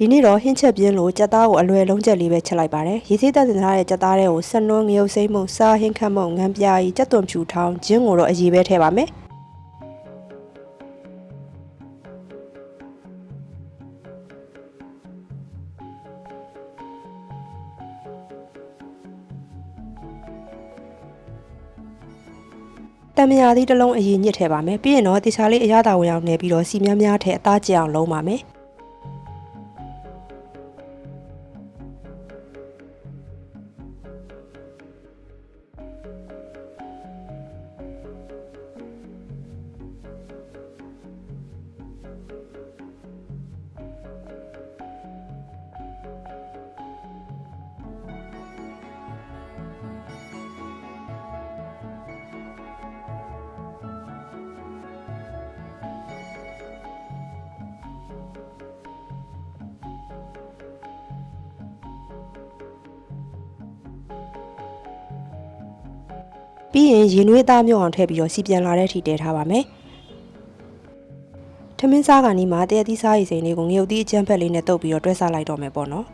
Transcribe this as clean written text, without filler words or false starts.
ဒီနေ့တော့ဟင်းချက်ပြင်းလို့ကြက်သားကိုအလွယ်လုံးချက်လေးပဲချက်လိုက်ပါတယ်ရေသေးတက်တင်ထားတဲ့ကြက်သားတွေကိုဆက်နွန်းငရုတ်စိမ့်မှုစားဟင်းခတ်မှုငံပြာကြီးကြက်သွန်ဖြူထောင်းဂျင်းကိုတော့အရေးပဲထည့်ပါမယ်တမယာသီးတစ်လုံးအရင်ညစ်ထည့်ပါမယ်ပြီးရင်တော့တေချာလေးအရသာဝင်အောင်နေပြီးတော့စီများများထည့်အသားကျအောင်လုံးပါမယ်ပြီးရင်ရေနွေးသားမျိုးအောင်ထည့်ပြီးတော့စီပြန်လာတဲ့အထိတည်ထားပါမယ်ထမင်းစားကနီးမှာတရက်သီးစားရည်စိမ်လေးကိုငရုတ်သီးအကျန်းဖက်လေးနဲ့တုပ်ပြီးတော့တွဲစားလိုက်တော့မယ်ပေါ့နော်